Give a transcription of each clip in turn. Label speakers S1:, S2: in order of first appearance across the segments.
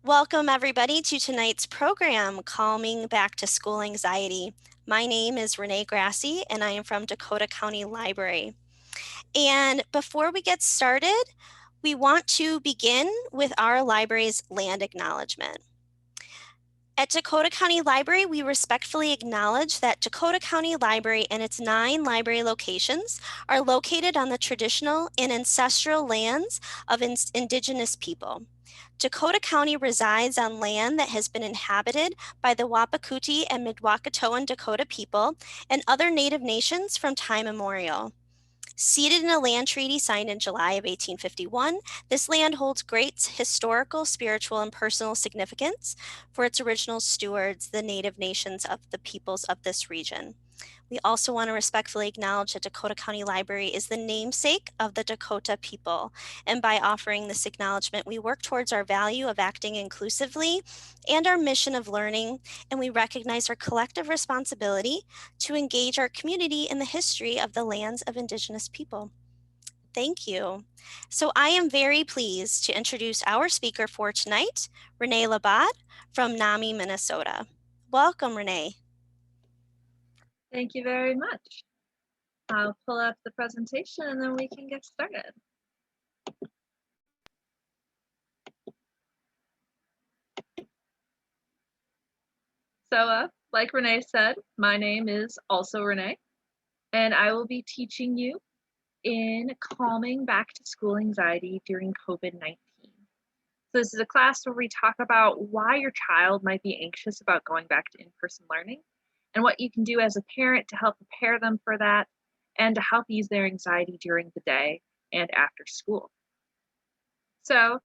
S1: Welcome everybody to tonight's program, Calming Back to School Anxiety. My name is Renee Grassi and I am from Dakota County Library. And before we get started, we want to begin with our library's land acknowledgement. At Dakota County Library, we respectfully acknowledge that Dakota County Library and its 9 library locations are located on the traditional and ancestral lands of Indigenous people. Dakota County resides on land that has been inhabited by the Wapakute and Midwakatoan Dakota people and other Native nations from time immemorial. Seated in a land treaty signed in July of 1851, this land holds great historical, spiritual, and personal significance for its original stewards, the Native nations of the peoples of this region. We also want to respectfully acknowledge that Dakota County Library is the namesake of the Dakota people. And by offering this acknowledgement, we work towards our value of acting inclusively and our mission of learning, and we recognize our collective responsibility to engage our community in the history of the lands of Indigenous people. Thank you. So I am very pleased to introduce our speaker for tonight, Renee Labat from NAMI, Minnesota. Welcome, Renee.
S2: Thank you very much. I'll pull up the presentation and then we can get started. So, like Renee said, my name is also Renee, and I will be teaching you in calming back to school anxiety during COVID-19. So this is a class where we talk about why your child might be anxious about going back to in-person learning and what you can do as a parent to help prepare them for that and to help ease their anxiety during the day and after school. So,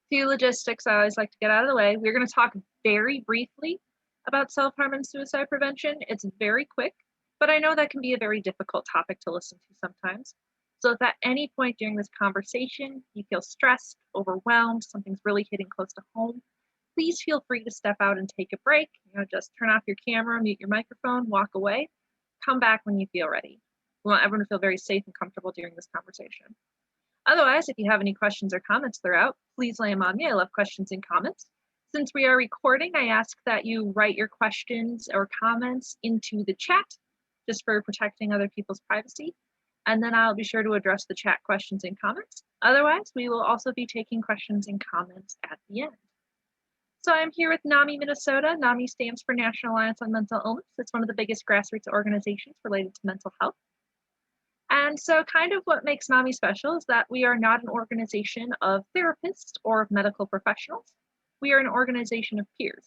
S2: few logistics I always like to get out of the way. We're going to talk very briefly about self-harm and suicide prevention. It's very quick, but I know that can be a very difficult topic to listen to sometimes. So if at any point during this conversation you feel stressed, overwhelmed, something's really hitting close to home, please feel free to step out and take a break. Just turn off your camera, mute your microphone, walk away, come back when you feel ready. We want everyone to feel very safe and comfortable during this conversation. Otherwise, if you have any questions or comments throughout, please lay them on me. I love questions and comments. Since we are recording, I ask that you write your questions or comments into the chat, just for protecting other people's privacy. And then I'll be sure to address the chat questions and comments. Otherwise, we will also be taking questions and comments at the end. So I'm here with NAMI Minnesota. NAMI stands for National Alliance on Mental Illness. It's one of the biggest grassroots organizations related to mental health. And so kind of what makes NAMI special is that we are not an organization of therapists or of medical professionals. We are an organization of peers,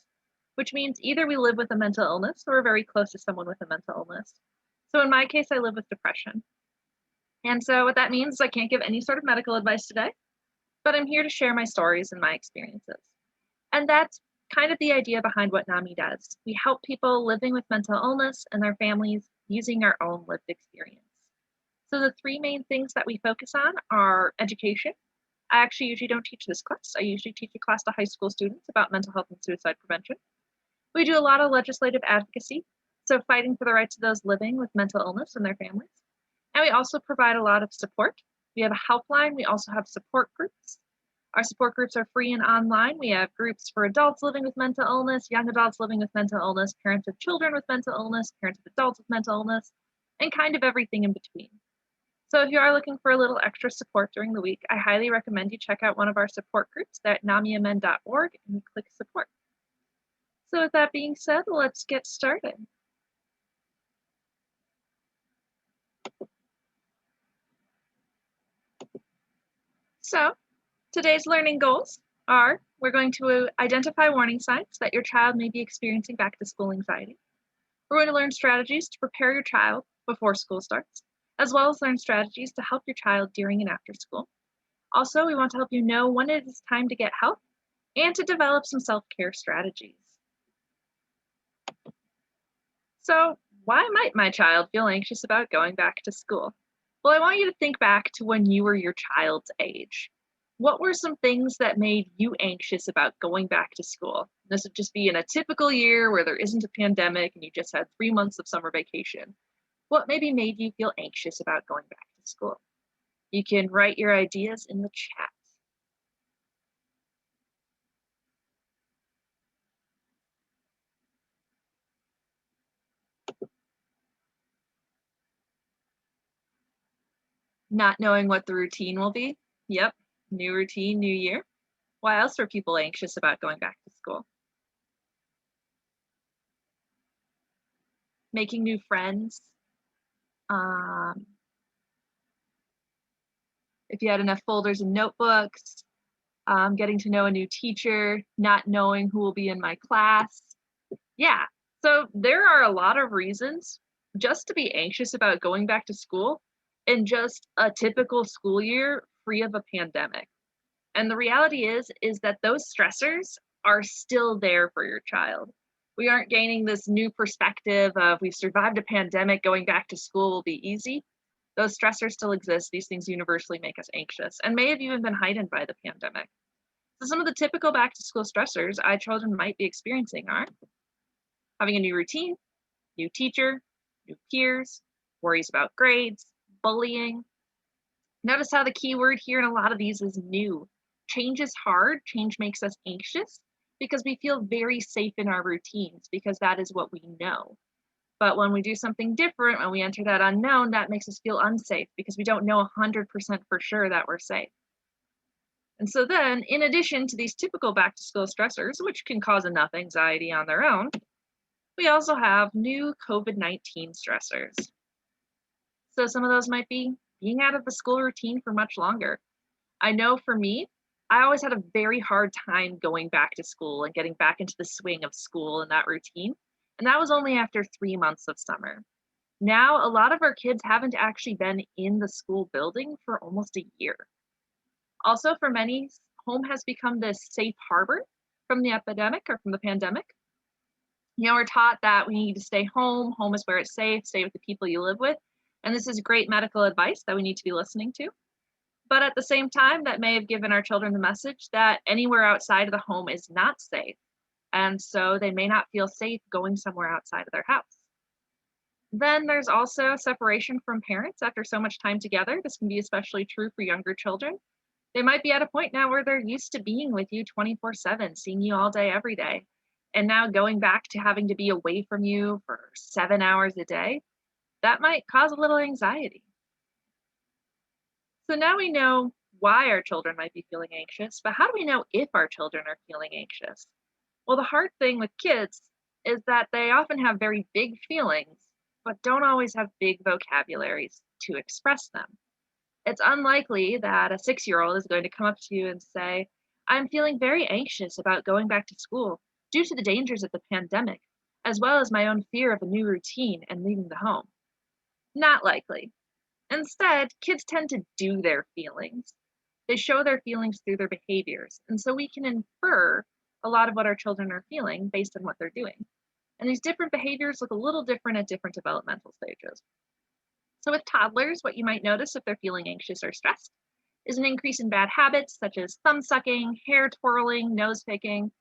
S2: which means either we live with a mental illness or are very close to someone with a mental illness. So in my case, I live with depression. And so what that means is I can't give any sort of medical advice today, but I'm here to share my stories and my experiences. And that's kind of the idea behind what NAMI does. We help people living with mental illness and their families using our own lived experience. So the 3 main things that we focus on are education. I actually usually don't teach this class. I usually teach a class to high school students about mental health and suicide prevention. We do a lot of legislative advocacy, so fighting for the rights of those living with mental illness and their families. And we also provide a lot of support. We have a helpline. We also have support groups. Our support groups are free and online. We have groups for adults living with mental illness, young adults living with mental illness, parents of children with mental illness, parents of adults with mental illness, and kind of everything in between. So if you are looking for a little extra support during the week, I highly recommend you check out one of our support groups at namiamn.org and you click support. So with that being said, let's get started. So today's learning goals are, we're going to identify warning signs that your child may be experiencing back to school anxiety. We're going to learn strategies to prepare your child before school starts, as well as learn strategies to help your child during and after school. Also, we want to help you know when it is time to get help and to develop some self-care strategies. So, why might my child feel anxious about going back to school? Well, I want you to think back to when you were your child's age. What were some things that made you anxious about going back to school? This would just be in a typical year where there isn't a pandemic and you just had 3 months of summer vacation. What maybe made you feel anxious about going back to school? You can write your ideas in the chat. Not knowing what the routine will be. Yep, new routine, new year. Why else are people anxious about going back to school? Making new friends. Um, if you had enough folders and notebooks, getting to know a new teacher, not knowing who will be in my class. Yeah, so there are a lot of reasons just to be anxious about going back to school in just a typical school year free of a pandemic. And the reality is that those stressors are still there for your child. We aren't gaining this new perspective of we've survived a pandemic, going back to school will be easy. Those stressors still exist. These things universally make us anxious and may have even been heightened by the pandemic. So some of the typical back to school stressors our children might be experiencing are having a new routine, new teacher, new peers, worries about grades, bullying. Notice how the key word here in a lot of these is new. Change is hard. Change makes us anxious because we feel very safe in our routines because that is what we know. But when we do something different, when we enter that unknown, that makes us feel unsafe because we don't know 100% for sure that we're safe. And so then, in addition to these typical back to school stressors, which can cause enough anxiety on their own, we also have new COVID-19 stressors. So some of those might be being out of the school routine for much longer. I know for me, I always had a very hard time going back to school and getting back into the swing of school and that routine. And that was only after 3 months of summer. Now, a lot of our kids haven't actually been in the school building for almost a year. Also, for many, home has become this safe harbor from the epidemic or from the pandemic. We're taught that we need to stay home. Home is where it's safe, stay with the people you live with. And this is great medical advice that we need to be listening to. But at the same time, that may have given our children the message that anywhere outside of the home is not safe. And so they may not feel safe going somewhere outside of their house. Then there's also separation from parents after so much time together. This can be especially true for younger children. They might be at a point now where they're used to being with you 24/7, seeing you all day, every day. And now going back to having to be away from you for 7 hours a day, that might cause a little anxiety. So now we know why our children might be feeling anxious, but how do we know if our children are feeling anxious? Well, the hard thing with kids is that they often have very big feelings, but don't always have big vocabularies to express them. It's unlikely that a 6-year-old is going to come up to you and say, I'm feeling very anxious about going back to school due to the dangers of the pandemic, as well as my own fear of a new routine and leaving the home. Not likely. Instead, kids tend to do their feelings. They show their feelings through their behaviors, and so we can infer a lot of what our children are feeling based on what they're doing. And these different behaviors look a little different at different developmental stages. So, with toddlers, what you might notice if they're feeling anxious or stressed is an increase in bad habits such as thumb sucking, hair twirling, nose picking.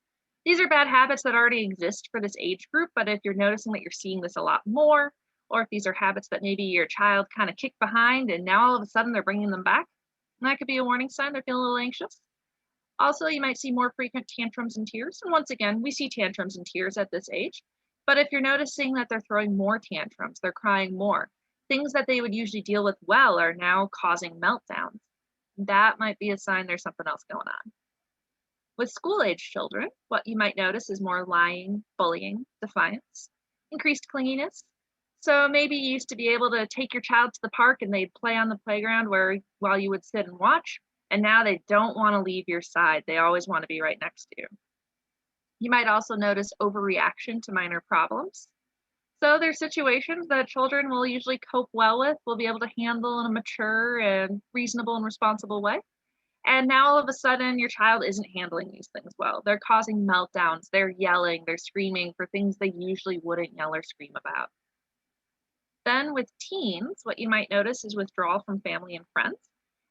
S2: These are bad habits that already exist for this age group, but if you're noticing that you're seeing this a lot more, or if these are habits that maybe your child kind of kicked behind and now all of a sudden they're bringing them back, that could be a warning sign they're feeling a little anxious. Also, you might see more frequent tantrums and tears. And once again, we see tantrums and tears at this age. But if you're noticing that they're throwing more tantrums, they're crying more, things that they would usually deal with well are now causing meltdowns. That might be a sign there's something else going on. With school age children, what you might notice is more lying, bullying, defiance, increased clinginess. So maybe you used to be able to take your child to the park and they'd play on the playground while you would sit and watch, and now they don't want to leave your side. They always want to be right next to you. You might also notice overreaction to minor problems. So there's situations that children will usually cope well with, will be able to handle in a mature and reasonable and responsible way. And now all of a sudden, your child isn't handling these things well. They're causing meltdowns, they're yelling, they're screaming for things they usually wouldn't yell or scream about. Then with teens, what you might notice is withdrawal from family and friends.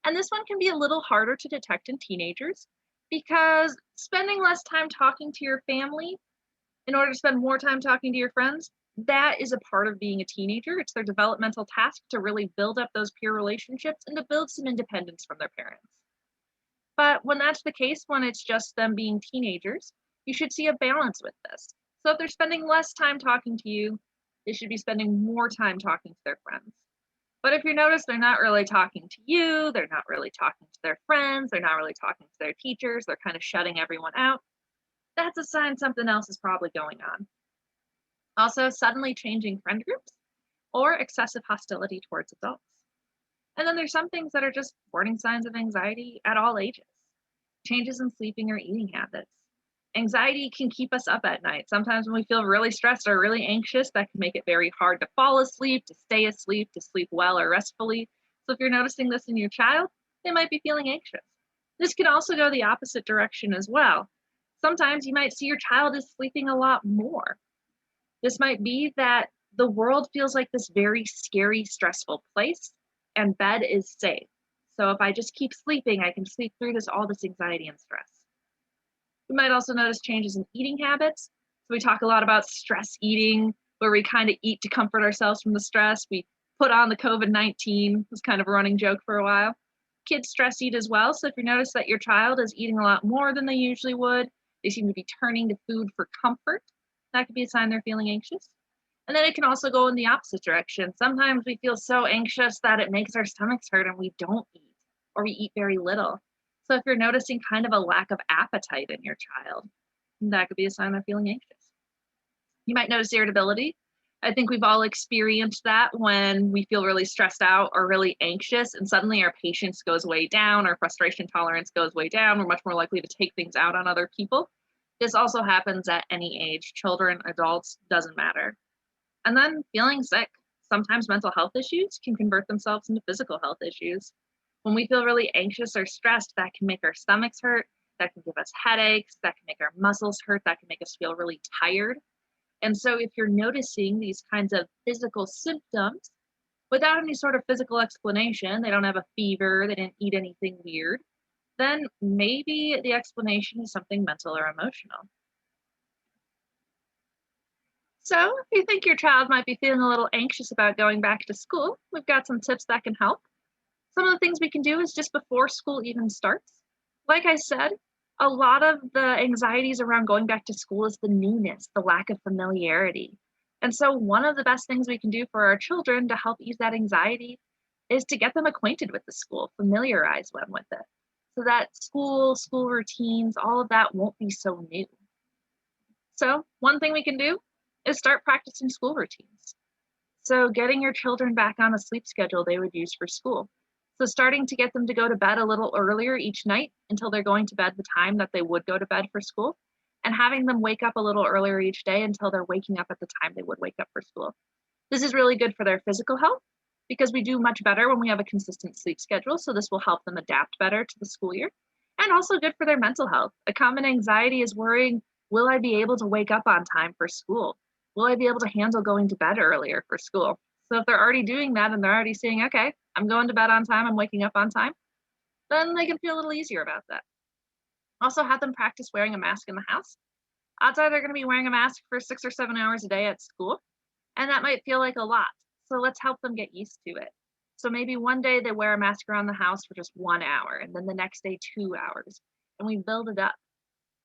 S2: And this one can be a little harder to detect in teenagers because spending less time talking to your family in order to spend more time talking to your friends, that is a part of being a teenager. It's their developmental task to really build up those peer relationships and to build some independence from their parents. But when that's the case, when it's just them being teenagers, you should see a balance with this. So if they're spending less time talking to you, they should be spending more time talking to their friends. But if you notice they're not really talking to you, they're not really talking to their friends, they're not really talking to their teachers, they're kind of shutting everyone out, that's a sign something else is probably going on. Also, suddenly changing friend groups or excessive hostility towards adults. And then there's some things that are just warning signs of anxiety at all ages. Changes in sleeping or eating habits. Anxiety can keep us up at night. Sometimes when we feel really stressed or really anxious, that can make it very hard to fall asleep, to stay asleep, to sleep well or restfully. So if you're noticing this in your child, they might be feeling anxious. This can also go the opposite direction as well. Sometimes you might see your child is sleeping a lot more. This might be that the world feels like this very scary, stressful place, and bed is safe. So if I just keep sleeping, I can sleep through all this anxiety and stress. We might also notice changes in eating habits. So we talk a lot about stress eating, where we kind of eat to comfort ourselves from the stress. We put on the COVID-19, it was kind of a running joke for a while. Kids stress eat as well. So if you notice that your child is eating a lot more than they usually would, they seem to be turning to food for comfort, that could be a sign they're feeling anxious. And then it can also go in the opposite direction. Sometimes we feel so anxious that it makes our stomachs hurt and we don't eat, or we eat very little. So if you're noticing kind of a lack of appetite in your child, that could be a sign they're feeling anxious. You might notice irritability. I think we've all experienced that when we feel really stressed out or really anxious, and suddenly our patience goes way down, our frustration tolerance goes way down. We're much more likely to take things out on other people. This also happens at any age, children, adults, doesn't matter. And then feeling sick. Sometimes mental health issues can convert themselves into physical health issues. When we feel really anxious or stressed, that can make our stomachs hurt, that can give us headaches, that can make our muscles hurt, that can make us feel really tired. And so, if you're noticing these kinds of physical symptoms without any sort of physical explanation, they don't have a fever, they didn't eat anything weird, then maybe the explanation is something mental or emotional. So, if you think your child might be feeling a little anxious about going back to school, we've got some tips that can help. Some of the things we can do is just before school even starts. Like I said, a lot of the anxieties around going back to school is the newness, the lack of familiarity. And so, one of the best things we can do for our children to help ease that anxiety is to get them acquainted with the school, familiarize them with it, so that school routines, all of that won't be so new. So, one thing we can do is start practicing school routines. So, getting your children back on a sleep schedule they would use for school. So, starting to get them to go to bed a little earlier each night until they're going to bed the time that they would go to bed for school, and having them wake up a little earlier each day until they're waking up at the time they would wake up for school. This is really good for their physical health because we do much better when we have a consistent sleep schedule. So, this will help them adapt better to the school year, and also good for their mental health. A common anxiety is worrying, will I be able to wake up on time for school? Will I be able to handle going to bed earlier for school? So if they're already doing that and they're already saying, okay, I'm going to bed on time, I'm waking up on time, then they can feel a little easier about that. Also, have them practice wearing a mask in the house. Odds are they're going to be wearing a mask for 6 or 7 hours a day at school, and that might feel like a lot. So let's help them get used to it. So maybe one day they wear a mask around the house for just 1 hour, and then the next day, 2 hours, and we build it up.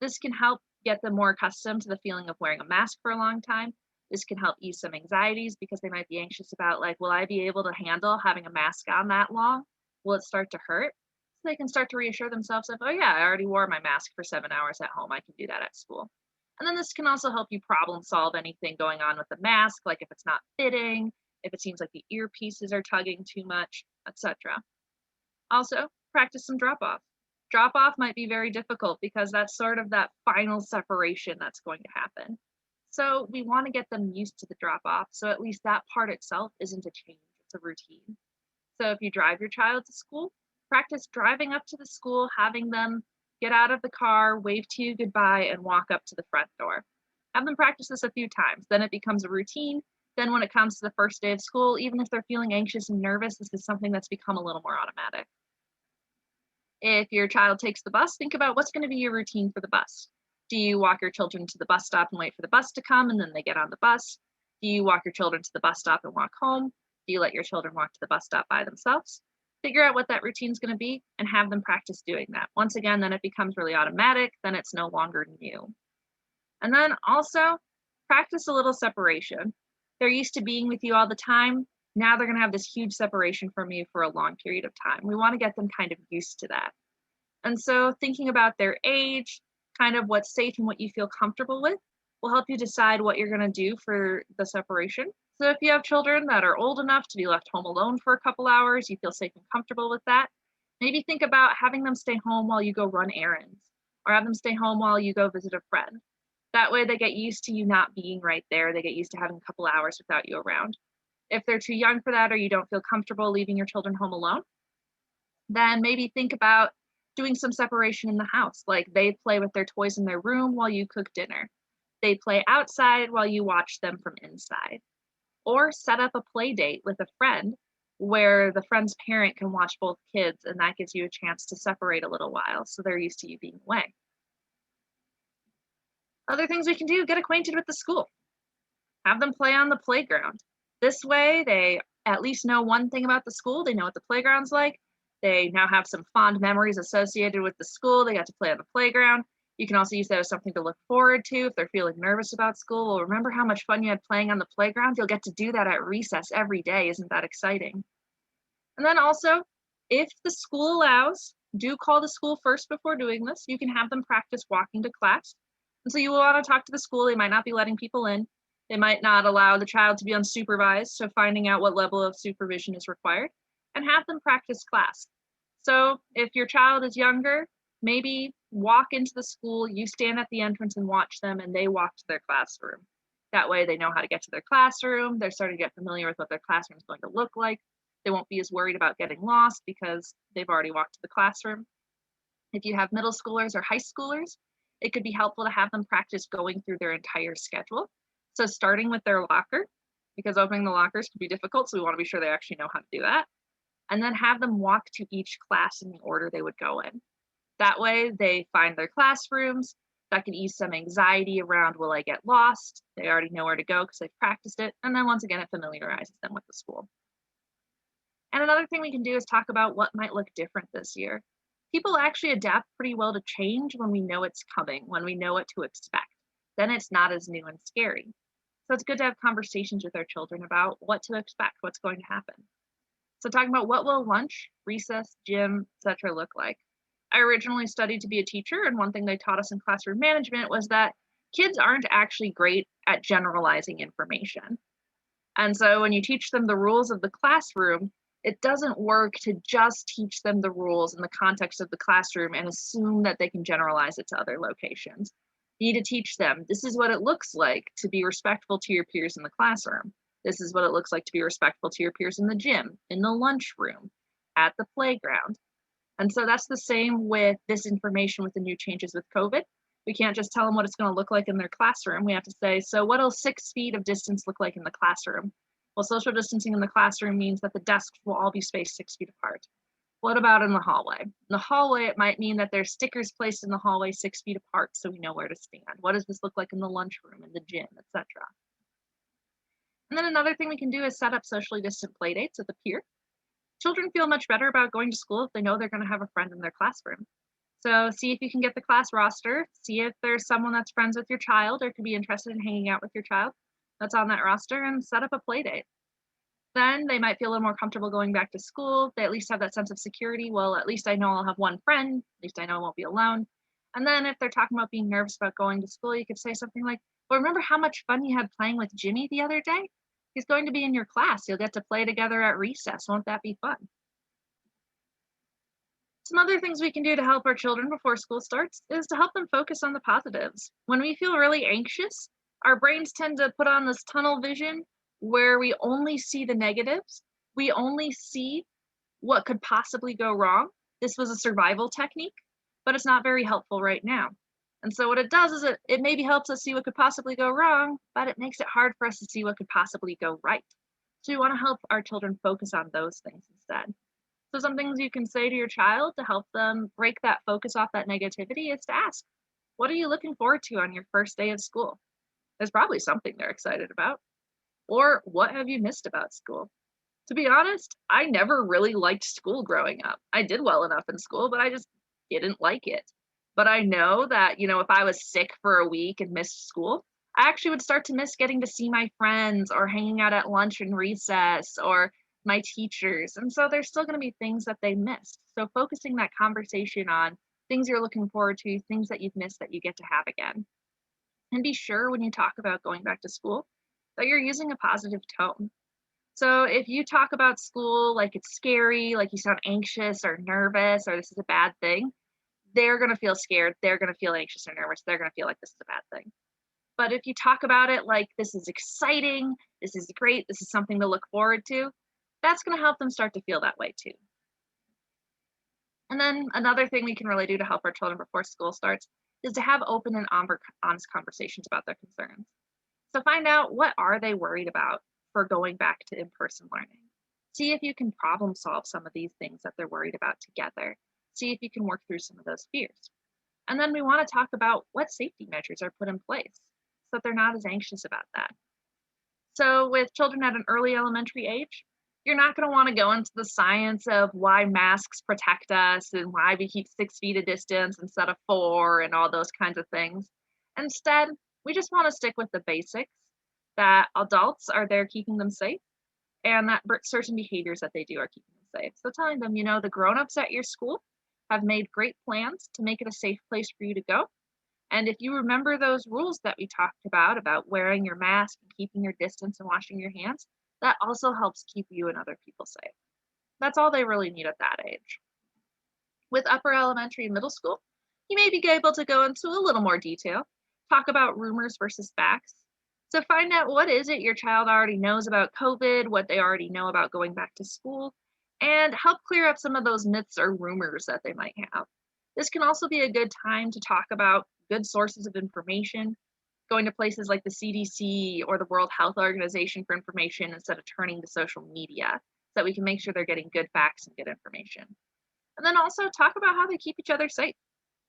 S2: This can help get them more accustomed to the feeling of wearing a mask for a long time. This can help ease some anxieties because they might be anxious about, like, will I be able to handle having a mask on that long? Will it start to hurt? So they can start to reassure themselves of, oh, yeah, I already wore my mask for 7 hours at home. I can do that at school. And then this can also help you problem solve anything going on with the mask, like if it's not fitting, if it seems like the earpieces are tugging too much, etc. Also, practice some drop off. Drop off might be very difficult because that's sort of that final separation that's going to happen. So we want to get them used to the drop off. So at least that part itself isn't a change, it's a routine. So if you drive your child to school, practice driving up to the school, having them get out of the car, wave to you goodbye, and walk up to the front door. Have them practice this a few times. Then it becomes a routine. Then when it comes to the first day of school, even if they're feeling anxious and nervous, this is something that's become a little more automatic. If your child takes the bus, think about what's going to be your routine for the bus. Do you walk your children to the bus stop and wait for the bus to come and then they get on the bus? Do you walk your children to the bus stop and walk home? Do you let your children walk to the bus stop by themselves? Figure out what that routine is going to be and have them practice doing that. Once again, then it becomes really automatic, then it's no longer new. And then also practice a little separation. They're used to being with you all the time. now they're going to have this huge separation from you for a long period of time. We want to get them kind of used to that. And so thinking about their age, kind of what's safe and what you feel comfortable with, will help you decide what you're going to do for the separation. So if you have children that are old enough to be left home alone for a couple hours, you feel safe and comfortable with that, maybe think about having them stay home while you go run errands, or have them stay home while you go visit a friend. That way they get used to you not being right there. They get used to having a couple hours without you around. If they're too young for that or you don't feel comfortable leaving your children home alone, then maybe think about doing some separation in the house. Like they play with their toys in their room while you cook dinner. They play outside while you watch them from inside. Or set up a play date with a friend where the friend's parent can watch both kids, and that gives you a chance to separate a little while so they're used to you being away. Other things we can do, get acquainted with the school. Have them play on the playground. This way, they at least know one thing about the school. They know what the playground's like. They now have some fond memories associated with the school. They got to play on the playground. You can also use that as something to look forward to if they're feeling nervous about school. Well, remember how much fun you had playing on the playground? You'll get to do that at recess every day. Isn't that exciting? And then also, if the school allows, do call the school first before doing this. You can have them practice walking to class. And so you will want to talk to the school. They might not be letting people in. They might not allow the child to be unsupervised, so finding out what level of supervision is required, and have them practice class. So if your child is younger, maybe walk into the school, you stand at the entrance and watch them, and they walk to their classroom. That way they know how to get to their classroom. They're starting to get familiar with what their classroom is going to look like. They won't be as worried about getting lost because they've already walked to the classroom. If you have middle schoolers or high schoolers, it could be helpful to have them practice going through their entire schedule. So starting with their locker, because opening the lockers can be difficult, so we want to be sure they actually know how to do that. And then have them walk to each class in the order they would go in. That way they find their classrooms. That can ease some anxiety around, will I get lost? They already know where to go because they've practiced it. And then once again, it familiarizes them with the school. And another thing we can do is talk about what might look different this year. People actually adapt pretty well to change when we know it's coming, when we know what to expect. Then it's not as new and scary. So it's good to have conversations with our children about what to expect, what's going to happen. So talking about what will lunch, recess, gym, etc. look like. I originally studied to be a teacher, and one thing they taught us in classroom management was that kids aren't actually great at generalizing information. And so when you teach them the rules of the classroom, it doesn't work to just teach them the rules in the context of the classroom and assume that they can generalize it to other locations. You need to teach them this is what it looks like to be respectful to your peers in the classroom. This is what it looks like to be respectful to your peers in the gym, in the lunchroom, at the playground. And so that's the same with this information with the new changes with COVID. We can't just tell them what it's going to look like in their classroom. We have to say, so what will 6 feet of distance look like in the classroom? Well, social distancing in the classroom means that the desks will all be spaced 6 feet apart. What about in the hallway? In the hallway, it might mean that there's stickers placed in the hallway 6 feet apart so we know where to stand. What does this look like in the lunchroom, in the gym, etc.? And then another thing we can do is set up socially distant play dates with a peer. Children feel much better about going to school if they know they're going to have a friend in their classroom. So see if you can get the class roster, see if there's someone that's friends with your child or could be interested in hanging out with your child that's on that roster, and set up a play date. Then they might feel a little more comfortable going back to school. They at least have that sense of security. Well, at least I know I'll have one friend. At least I know I won't be alone. And then if they're talking about being nervous about going to school, you could say something like, well, remember how much fun you had playing with Jimmy the other day? He's going to be in your class. You'll get to play together at recess. Won't that be fun? Some other things we can do to help our children before school starts is to help them focus on the positives. When we feel really anxious, our brains tend to put on this tunnel vision where we only see the negatives. We only see what could possibly go wrong. This was a survival technique, but it's not very helpful right now. And so what it does is it maybe helps us see what could possibly go wrong, but it makes it hard for us to see what could possibly go right. So we want to help our children focus on those things instead. So some things you can say to your child to help them break that focus off that negativity is to ask, what are you looking forward to on your first day of school? There's probably something they're excited about. Or what have you missed about school? To be honest, I never really liked school growing up. I did well enough in school, but I just didn't like it. But I know that, if I was sick for a week and missed school, I actually would start to miss getting to see my friends or hanging out at lunch and recess or my teachers. And so there's still going to be things that they missed. So focusing that conversation on things you're looking forward to, things that you've missed that you get to have again. And be sure when you talk about going back to school that you're using a positive tone. So if you talk about school like it's scary, like you sound anxious or nervous, or this is a bad thing, they're going to feel scared. They're going to feel anxious or nervous. They're going to feel like this is a bad thing. But if you talk about it like this is exciting, this is great, this is something to look forward to, that's going to help them start to feel that way too. And then another thing we can really do to help our children before school starts is to have open and honest conversations about their concerns. So find out what are they worried about for going back to in-person learning. See if you can problem solve some of these things that they're worried about together. See if you can work through some of those fears. And then we want to talk about what safety measures are put in place so that they're not as anxious about that. So, with children at an early elementary age, you're not going to want to go into the science of why masks protect us and why we keep 6 feet of distance instead of four and all those kinds of things. Instead, we just want to stick with the basics that adults are there keeping them safe and that certain behaviors that they do are keeping them safe. So, telling them, the grown ups at your school have made great plans to make it a safe place for you to go, and if you remember those rules that we talked about wearing your mask and keeping your distance and washing your hands, that also helps keep you and other people safe. That's all they really need at that age. With upper elementary and middle school, you may be able to go into a little more detail, talk about rumors versus facts. So find out what is it your child already knows about COVID, what they already know about going back to school, and help clear up some of those myths or rumors that they might have. This can also be a good time to talk about good sources of information, going to places like the CDC or the World Health Organization for information instead of turning to social media so that we can make sure they're getting good facts and good information. And then also talk about how they keep each other safe.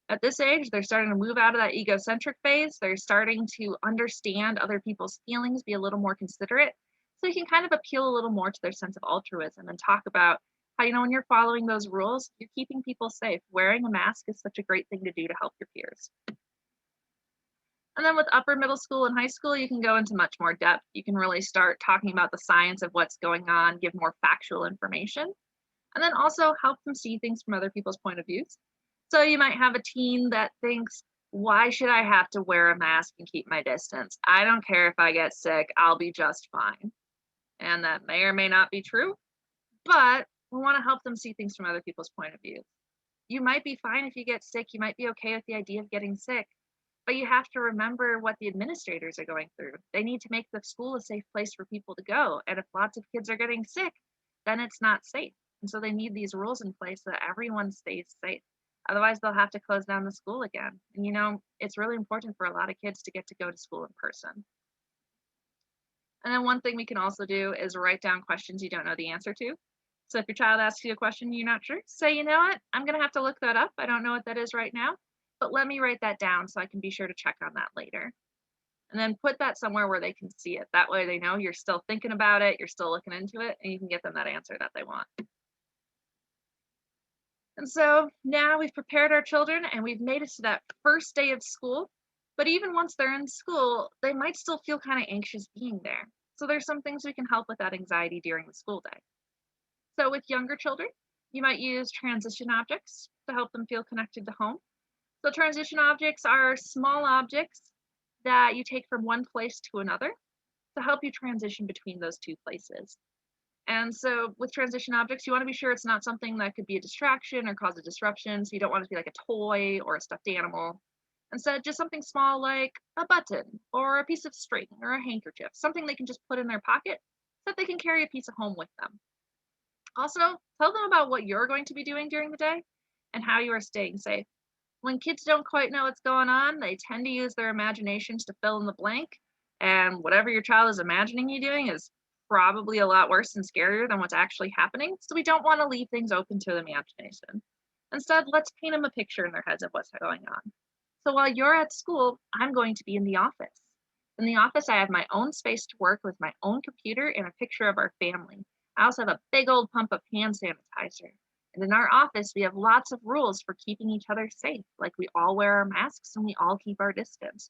S2: At this age, they're starting to move out of that egocentric phase. They're starting to understand other people's feelings, be a little more considerate. So you can kind of appeal a little more to their sense of altruism and talk about how, when you're following those rules, you're keeping people safe. Wearing a mask is such a great thing to do to help your peers. And then with upper middle school and high school, you can go into much more depth. You can really start talking about the science of what's going on, give more factual information, and then also help them see things from other people's point of views. So you might have a teen that thinks, why should I have to wear a mask and keep my distance? I don't care if I get sick, I'll be just fine. And that may or may not be true, but we want to help them see things from other people's point of view. You might be fine if you get sick, you might be okay with the idea of getting sick, but you have to remember what the administrators are going through. They need to make the school a safe place for people to go. And if lots of kids are getting sick, then it's not safe. And so they need these rules in place so that everyone stays safe. Otherwise, they'll have to close down the school again. And it's really important for a lot of kids to get to go to school in person. And then one thing we can also do is write down questions you don't know the answer to. So if your child asks you a question you're not sure, say, you know what, I'm going to have to look that up. I don't know what that is right now, but let me write that down so I can be sure to check on that later. And then put that somewhere where they can see it. That way they know you're still thinking about it, you're still looking into it, and you can get them that answer that they want. And so now we've prepared our children and we've made it to that first day of school. But even once they're in school, they might still feel kind of anxious being there. So there's some things we can help with that anxiety during the school day. So with younger children, you might use transition objects to help them feel connected to home. So transition objects are small objects that you take from one place to another to help you transition between those two places. And so with transition objects, you want to be sure it's not something that could be a distraction or cause a disruption. So you don't want it to be like a toy or a stuffed animal. Instead, just something small like a button or a piece of string or a handkerchief, something they can just put in their pocket so that they can carry a piece of home with them. Also, tell them about what you're going to be doing during the day and how you are staying safe. When kids don't quite know what's going on, they tend to use their imaginations to fill in the blank. And whatever your child is imagining you doing is probably a lot worse and scarier than what's actually happening. So we don't want to leave things open to the imagination. Instead, let's paint them a picture in their heads of what's going on. So while you're at school, I'm going to be in the office. In the office, I have my own space to work with my own computer and a picture of our family. I also have a big old pump of hand sanitizer. And in our office, we have lots of rules for keeping each other safe, like we all wear our masks and we all keep our distance.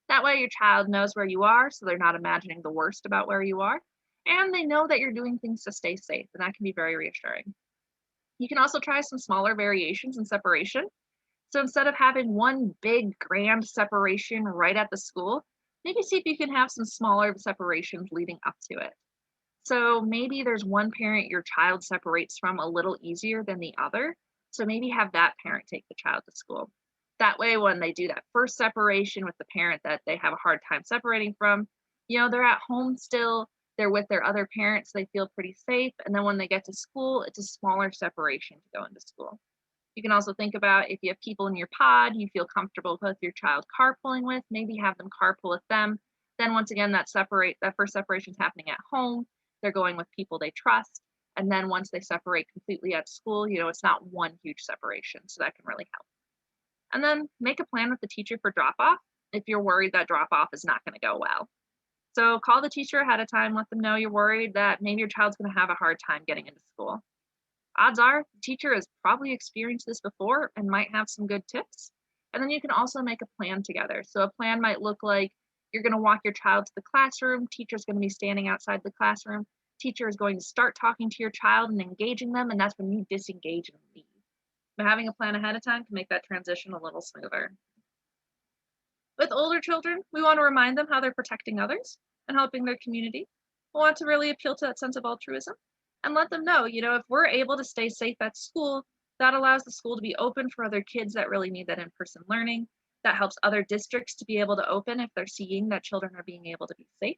S2: That way your child knows where you are, so they're not imagining the worst about where you are, and they know that you're doing things to stay safe, and that can be very reassuring. You can also try some smaller variations in separation. So instead of having one big grand separation right at the school, maybe see if you can have some smaller separations leading up to it. So maybe there's one parent your child separates from a little easier than the other. So maybe have that parent take the child to school. That way, when they do that first separation with the parent that they have a hard time separating from, they're at home still, they're with their other parents, they feel pretty safe. And then when they get to school, it's a smaller separation to go into school. You can also think about if you have people in your pod you feel comfortable with your child carpooling with, maybe have them carpool with them. Then once again, that first separation is happening at home. They're going with people they trust. And then once they separate completely at school, it's not one huge separation. So that can really help. And then make a plan with the teacher for drop off if you're worried that drop off is not going to go well. So call the teacher ahead of time, let them know you're worried that maybe your child's going to have a hard time getting into school. Odds are the teacher has probably experienced this before and might have some good tips. And then you can also make a plan together. So a plan might look like you're going to walk your child to the classroom, teacher's going to be standing outside the classroom, teacher is going to start talking to your child and engaging them, and that's when you disengage and leave. But having a plan ahead of time can make that transition a little smoother. With older children, we want to remind them how they're protecting others and helping their community. We want to really appeal to that sense of altruism and let them know, if we're able to stay safe at school, that allows the school to be open for other kids that really need that in person learning. That helps other districts to be able to open if they're seeing that children are being able to be safe.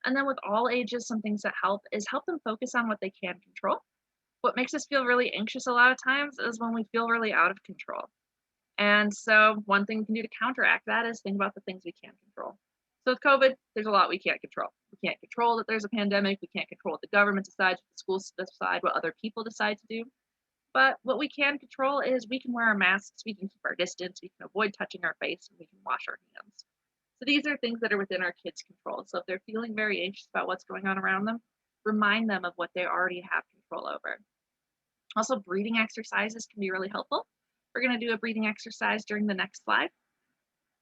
S2: And then with all ages, some things that help is help them focus on what they can control. What makes us feel really anxious a lot of times is when we feel really out of control. And so one thing we can do to counteract that is think about the things we can control. So with COVID, there's a lot we can't control. We can't control that there's a pandemic. We can't control what the government decides, what the schools decide, what other people decide to do. But what we can control is we can wear our masks, we can keep our distance, we can avoid touching our face, and we can wash our hands. So these are things that are within our kids' control. So if they're feeling very anxious about what's going on around them, remind them of what they already have control over. Also, breathing exercises can be really helpful. We're going to do a breathing exercise during the next slide.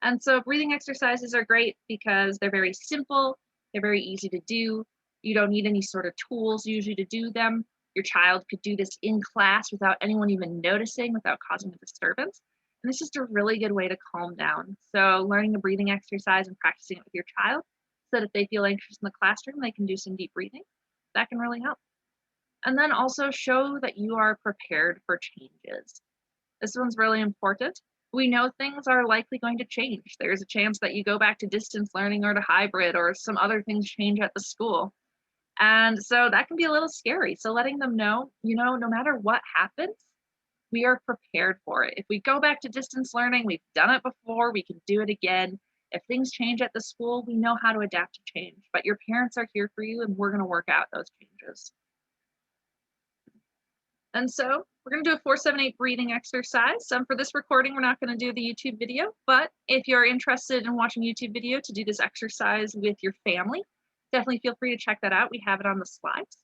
S2: And so breathing exercises are great because they're very simple, they're very easy to do. You don't need any sort of tools usually to do them. Your child could do this in class without anyone even noticing, without causing a disturbance. And it's just a really good way to calm down. So learning a breathing exercise and practicing it with your child so that if they feel anxious in the classroom, they can do some deep breathing. That can really help. And then also show that you are prepared for changes. This one's really important. We know things are likely going to change. There's a chance that you go back to distance learning or to hybrid or some other things change at the school. And so that can be a little scary. So letting them know, no matter what happens, we are prepared for it. If we go back to distance learning, we've done it before, we can do it again. If things change at the school, we know how to adapt to change. But your parents are here for you and we're going to work out those changes. And so we're going to do a 4-7-8 breathing exercise. For this recording, we're not going to do the YouTube video, but if you're interested in watching YouTube video to do this exercise with your family, definitely feel free to check that out. We have it on the slides.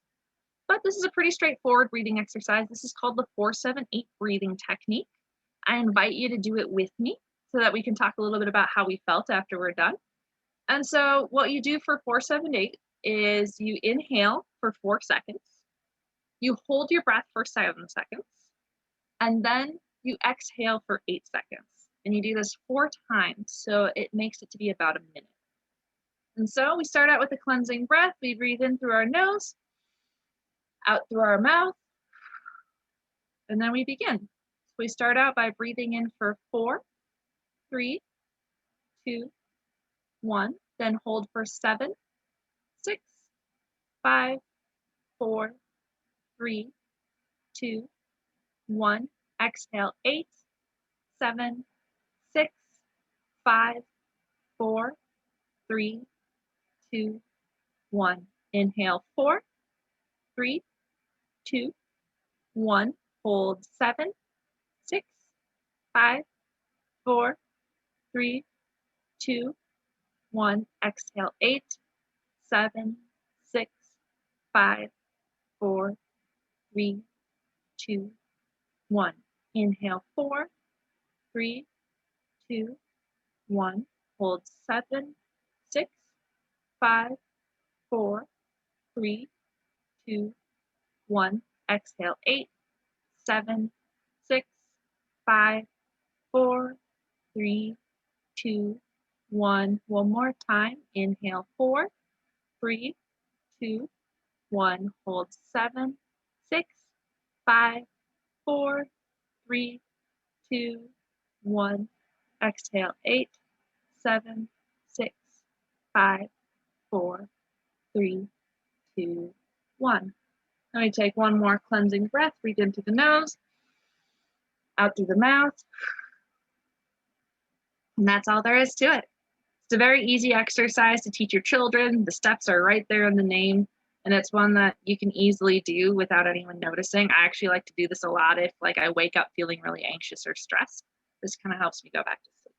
S2: But this is a pretty straightforward breathing exercise. This is called the 4-7-8 breathing technique. I invite you to do it with me so that we can talk a little bit about how we felt after we're done. And so what you do for 4-7-8 is you inhale for 4 seconds. You hold your breath for 7 seconds, and then you exhale for 8 seconds. And you do this 4 times, so it makes it to be about a minute. And so we start out with a cleansing breath. We breathe in through our nose, out through our mouth, and then we begin. So we start out by breathing in for 4, 3, 2, 1, then hold for 7, 6, 5, 4, 3, 2, 1. Exhale 8, 7, 6, 5, 4, 3, 2, 1. Inhale 4, 3, 2, 1. Hold 7, 6, 5, 4, 3, 2, 1. Exhale 8, 7, 6, 5, 4, 3, 2, 1. Inhale 4, 3, 2, 1. hold 7, 6, 5, 4, 3, 2, 1. Exhale 8, 7, 6, 5, 4, 3, 2, 1. One more time. Inhale 4, 3, 2, 1. Hold 7, 6, 5, 4, 3, 2, 1. Exhale 8, 7, 6, 5, 4, 3, 2, 1. Let me take one more cleansing breath. Breathe in through the nose, out through the mouth. And that's all there is to it. It's a very easy exercise to teach your children. The steps are right there in the name, and it's one that you can easily do without anyone noticing. I actually like to do this a lot if I wake up feeling really anxious or stressed. This kind of helps me go back to sleep.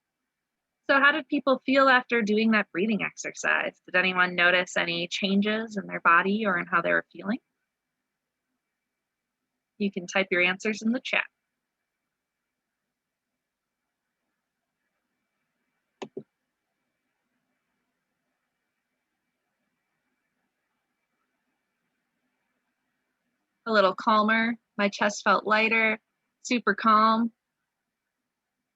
S2: So how did people feel after doing that breathing exercise? Did anyone notice any changes in their body or in how they were feeling? You can type your answers in the chat. A little calmer. My chest felt lighter, super calm.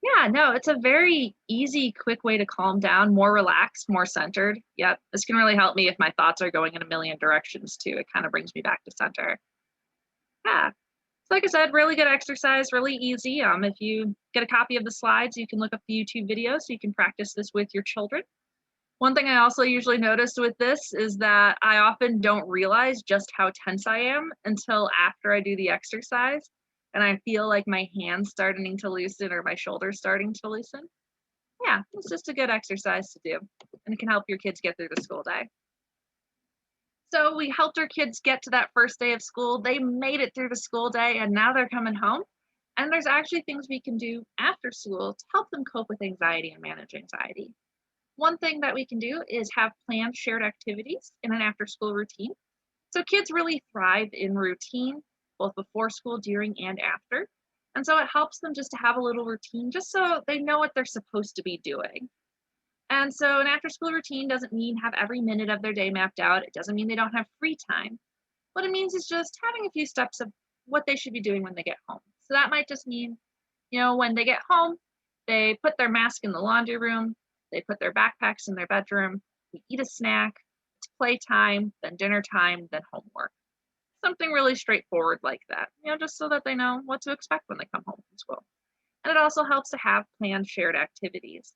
S2: Yeah, no, it's a very easy, quick way to calm down, more relaxed, more centered. Yep, this can really help me if my thoughts are going in a million directions too. It kind of brings me back to center. Yeah. So like I said, really good exercise, really easy. If you get a copy of the slides, you can look up the YouTube video so you can practice this with your children. One thing I also usually notice with this is that I often don't realize just how tense I am until after I do the exercise and I feel like my hands starting to loosen or my shoulders starting to loosen. Yeah, it's just a good exercise to do, and it can help your kids get through the school day. So we helped our kids get to that first day of school. They made it through the school day, and now they're coming home. And there's actually things we can do after school to help them cope with anxiety and manage anxiety. One thing that we can do is have planned shared activities in an after school routine. So kids really thrive in routine, both before school, during, and after. And so it helps them just to have a little routine just so they know what they're supposed to be doing. And so an after school routine doesn't mean have every minute of their day mapped out. It doesn't mean they don't have free time. What it means is just having a few steps of what they should be doing when they get home. So that might just mean, when they get home, they put their mask in the laundry room, they put their backpacks in their bedroom, we eat a snack, it's playtime, then dinner time, then homework. Something really straightforward like that, just so that they know what to expect when they come home from school. And it also helps to have planned shared activities.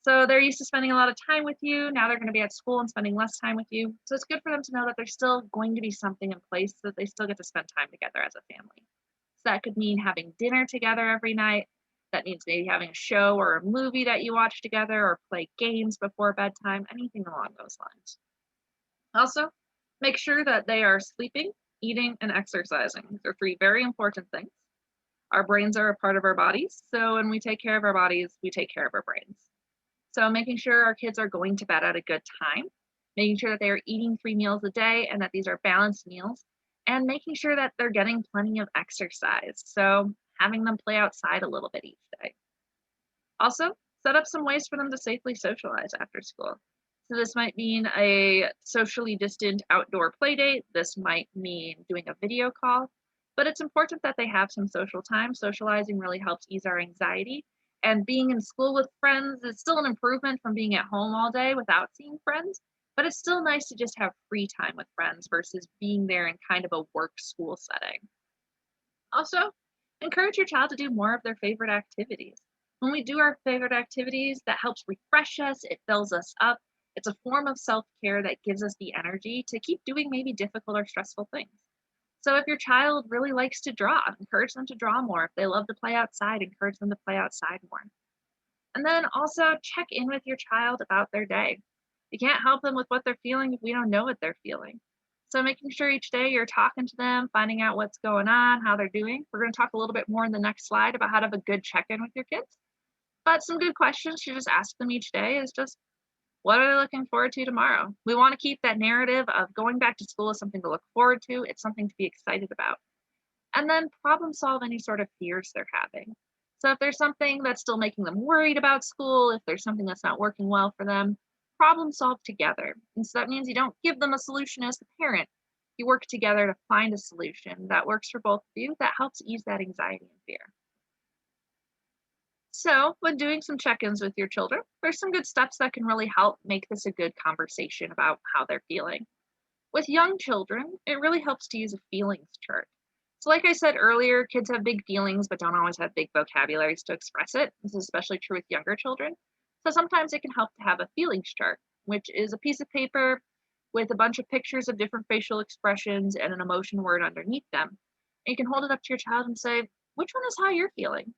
S2: So they're used to spending a lot of time with you. Now they're going to be at school and spending less time with you. So it's good for them to know that there's still going to be something in place so that they still get to spend time together as a family. So that could mean having dinner together every night. That means maybe having a show or a movie that you watch together or play games before bedtime, anything along those lines. Also, make sure that they are sleeping, eating, and exercising. These are 3 very important things. Our brains are a part of our bodies, so when we take care of our bodies, we take care of our brains. So making sure our kids are going to bed at a good time, making sure that they are eating 3 meals a day and that these are balanced meals, and making sure that they're getting plenty of exercise. So having them play outside a little bit each day. Also, set up some ways for them to safely socialize after school. So this might mean a socially distant outdoor play date. This might mean doing a video call, but it's important that they have some social time. Socializing really helps ease our anxiety. And being in school with friends is still an improvement from being at home all day without seeing friends, but it's still nice to just have free time with friends versus being there in kind of a work school setting. Also, encourage your child to do more of their favorite activities. When we do our favorite activities, that helps refresh us, it fills us up. It's a form of self care that gives us the energy to keep doing maybe difficult or stressful things. So, if your child really likes to draw, encourage them to draw more. If they love to play outside, encourage them to play outside more. And then also check in with your child about their day. You can't help them with what they're feeling if we don't know what they're feeling. So making sure each day you're talking to them, finding out what's going on, how they're doing. We're going to talk a little bit more in the next slide about how to have a good check-in with your kids. But some good questions to just ask them each day is just, what are they looking forward to tomorrow? We want to keep that narrative of going back to school as something to look forward to. It's something to be excited about. And then problem solve any sort of fears they're having. So if there's something that's still making them worried about school, if there's something that's not working well for them, problem solve together. And so that means you don't give them a solution as the parent. You work together to find a solution that works for both of you that helps ease that anxiety and fear. So, when doing some check ins with your children, there's some good steps that can really help make this a good conversation about how they're feeling. With young children, it really helps to use a feelings chart. So, like I said earlier, kids have big feelings but don't always have big vocabularies to express it. This is especially true with younger children. So, sometimes it can help to have a feelings chart, which is a piece of paper with a bunch of pictures of different facial expressions and an emotion word underneath them. And you can hold it up to your child and say, which one is how you're feeling?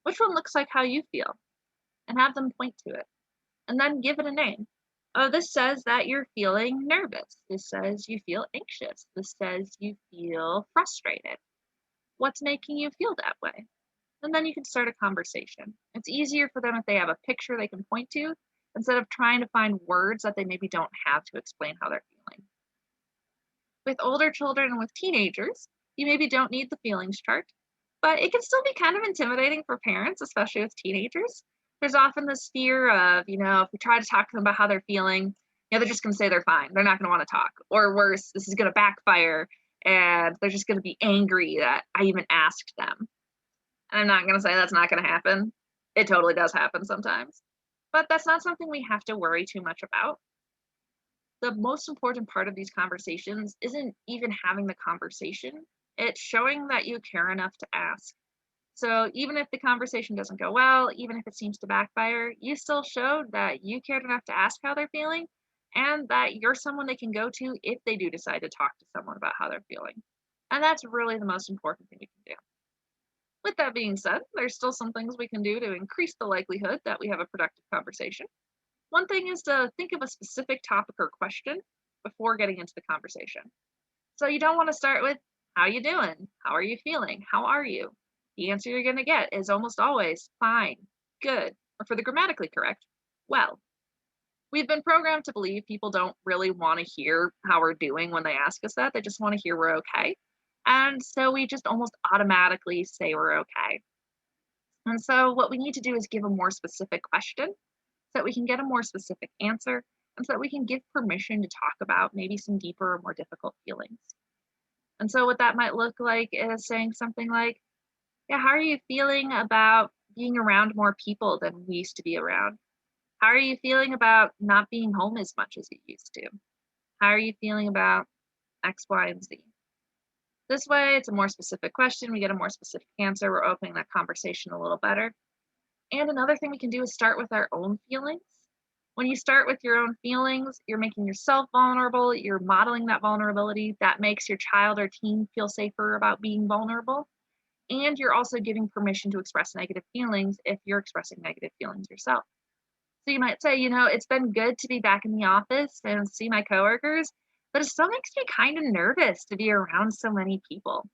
S2: Which one looks like how you feel? And have them point to it. And then give it a name. Oh, this says that you're feeling nervous. This says you feel anxious. This says you feel frustrated. What's making you feel that way? And then you can start a conversation. It's easier for them if they have a picture they can point to instead of trying to find words that they maybe don't have to explain how they're feeling. With older children and with teenagers, you maybe don't need the feelings chart, but it can still be kind of intimidating for parents, especially with teenagers. There's often this fear of, if we try to talk to them about how they're feeling, they're just going to say they're fine. They're not going to want to talk. Or worse, this is going to backfire and they're just going to be angry that I even asked them. And I'm not going to say that's not going to happen. It totally does happen sometimes. But that's not something we have to worry too much about. The most important part of these conversations isn't even having the conversation, it's showing that you care enough to ask. So even if the conversation doesn't go well, even if it seems to backfire, you still showed that you cared enough to ask how they're feeling and that you're someone they can go to if they do decide to talk to someone about how they're feeling. And that's really the most important thing you can do. With that being said, there's still some things we can do to increase the likelihood that we have a productive conversation. One thing is to think of a specific topic or question before getting into the conversation. So you don't want to start with, how you doing? How are you feeling? How are you? The answer you're going to get is almost always fine, good, or for the grammatically correct, well. We've been programmed to believe people don't really want to hear how we're doing when they ask us that. They just want to hear we're okay. And so we just almost automatically say we're okay. And so what we need to do is give a more specific question so that we can get a more specific answer and so that we can give permission to talk about maybe some deeper or more difficult feelings. And so what that might look like is saying something like, yeah, how are you feeling about being around more people than we used to be around? How are you feeling about not being home as much as you used to? How are you feeling about X, Y, and Z? This way, it's a more specific question. We get a more specific answer. We're opening that conversation a little better. And another thing we can do is start with our own feelings. When you start with your own feelings, you're making yourself vulnerable, you're modeling that vulnerability. That makes your child or teen feel safer about being vulnerable. And you're also giving permission to express negative feelings if you're expressing negative feelings yourself. So you might say, it's been good to be back in the office and see my coworkers, but it still makes me kind of nervous to be around so many people.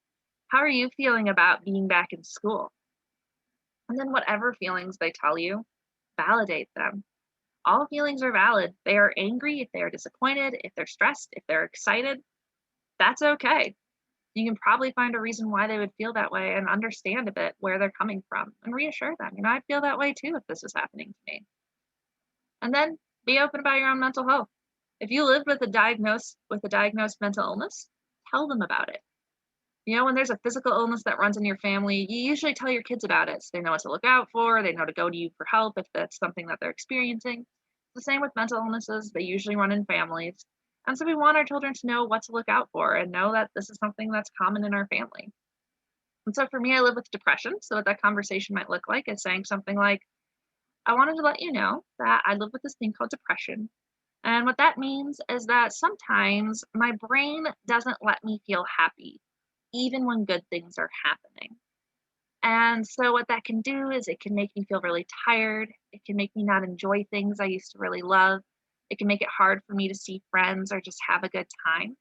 S2: How are you feeling about being back in school? And then whatever feelings they tell you, validate them. All feelings are valid. They are angry, if they are disappointed, if they're stressed, if they're excited, that's okay. You can probably find a reason why they would feel that way and understand a bit where they're coming from and reassure them. I feel that way too if this is happening to me. And then be open about your own mental health. If you live with a diagnosed mental illness, tell them about it. When there's a physical illness that runs in your family, you usually tell your kids about it so they know what to look out for, they know to go to you for help if that's something that they're experiencing. The same with mental illnesses, they usually run in families. And so we want our children to know what to look out for and know that this is something that's common in our family. And so for me, I live with depression. So what that conversation might look like is saying something like, I wanted to let you know that I live with this thing called depression. And what that means is that sometimes my brain doesn't let me feel happy, even when good things are happening. And so, what that can do is it can make me feel really tired. It can make me not enjoy things I used to really love. It can make it hard for me to see friends or just have a good time.